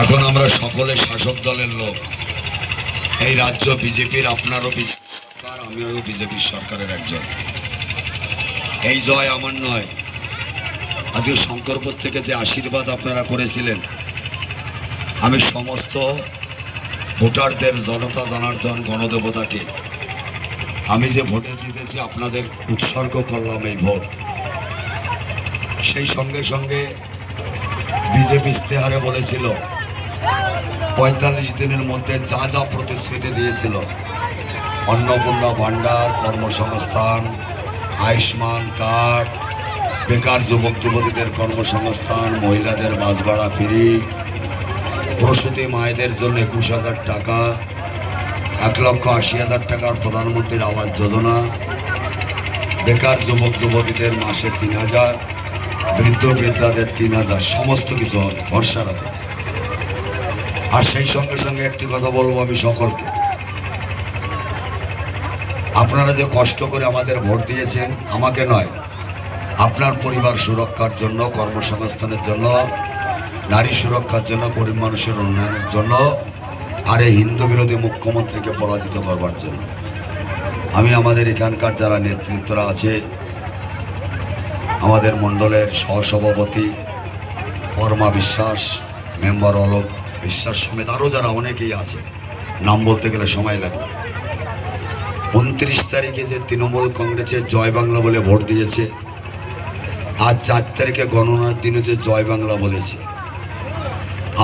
এখন আমরা সকলে শাসক দলের লোক। এই রাজ্য বিজেপির, আপনারও বিজেপি সরকার, আমিও বিজেপির সরকারের একজন। এই জয় আমার নয়। আজকে শঙ্করপুর থেকে যে আশীর্বাদ আপনারা করেছিলেন, আমি সমস্ত ভোটারদের, জনতা জনার্দন গণদেবতাকে আমি যে ভোটে জিতেছি আপনাদের উৎসর্গ করলাম এই ভোট। সেই সঙ্গে সঙ্গে বিজেপি ইশতেহারে বলেছিল ৪৫ দিনের মধ্যে যা যা প্রতিশ্রুতি দিয়েছিল, অন্নপূর্ণা ভাণ্ডার, কর্মসংস্থান, আয়ুষ্মান কার্ড, বেকার যুবক যুবতীদের কর্মসংস্থান, মহিলাদের বাস ভাড়া ফ্রি, প্রসূতি মায়েদের জন্য ২১,০০০ টাকা, ১,৮০,০০০ টাকার প্রধানমন্ত্রীর আবাস যোজনা, বেকার যুবক যুবতীদের মাসে ৩,০০০, বৃদ্ধ বৃদ্ধাদের ৩,০০০, সমস্ত কিছু হবে, ভরসা রাখো। আর সেই সঙ্গে সঙ্গে একটি কথা বলবো আমি সকলকে, আপনারা যে কষ্ট করে আমাদের ভোট দিয়েছেন, আমাকে নয়, আপনার পরিবার সুরক্ষার জন্য, কর্মসংস্থানের জন্য, নারী সুরক্ষার জন্য, গরিব মানুষের উন্নয়নের জন্য, আর এই হিন্দু বিরোধী মুখ্যমন্ত্রীকে পরাজিত করবার জন্য। আমি আমাদের এখানকার যারা নেতৃত্বরা আছে, আমাদের মণ্ডলের সহসভাপতি পরমা বিশ্বাস, মেম্বার অলোক বিশ্বাস সমেত আরও যারা অনেকেই আছে, নাম বলতে গেলে সময় লাগবে। ২৯ তারিখে যে তৃণমূল কংগ্রেসের জয় বাংলা বলে ভোট দিয়েছে, আজ ৪ তারিখে গণনার দিনে যে জয় বাংলা বলেছে,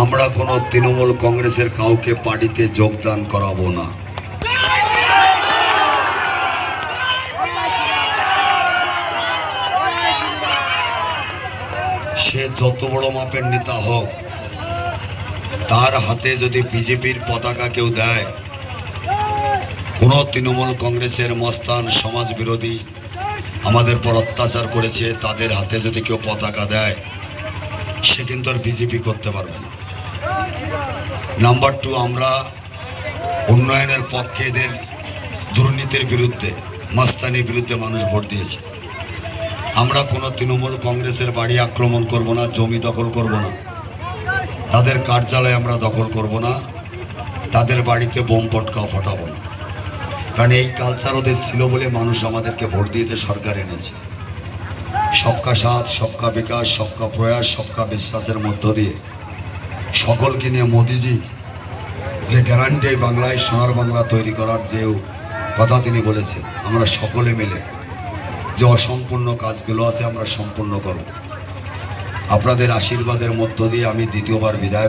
আমরা কোনো তৃণমূল কংগ্রেসের কাউকে পার্টিতে যোগদান করাবো না। সে যত বড় মাপের নেতা হোক, তার হাতে যদি বিজেপির পতাকা কেউ দেয়, কোন তৃণমূল কংগ্রেসের মস্তান সমাজ বিরোধী আমাদের পর অত্যাচার করেছে, তাদের হাতে যদি কেউ পতাকা দেয়, সে কিন্তু আর বিজেপি করতে পারবে না। নাম্বার 2, আমরা উন্নয়নের পক্ষে, এদের দুর্নীতির বিরুদ্ধে, মাস্তানির বিরুদ্ধে মানুষ ভোট দিয়েছে। আমরা কোনো তৃণমূল কংগ্রেসের বাড়ি আক্রমণ করব না, জমি দখল করব না, তাদের কার্যালয় আমরা দখল করব না, তাদের বাড়িতে বোম পটকাও ফাটাবো না। কারণ এই কালচার ওদের ছিল বলে মানুষ আমাদেরকে ভোট দিয়েছে, সরকার এনেছে। সবকা সাথ, সবকা বিকাশ, সবকা প্রয়াস, সবকা বিশ্বাসের মধ্য দিয়ে সকলকে নিয়ে মোদিজি যে গ্যারান্টি বাংলায় সোনার বাংলা তৈরি করার যে কথা তিনি বলেছেন, আমরা সকলে মিলে যে অসম্পূর্ণ কাজগুলো আছে আমরা সম্পূর্ণ করব। আপনাদের আশীর্বাদের মধ্য দিয়ে আমি দ্বিতীয়বার বিধায়ক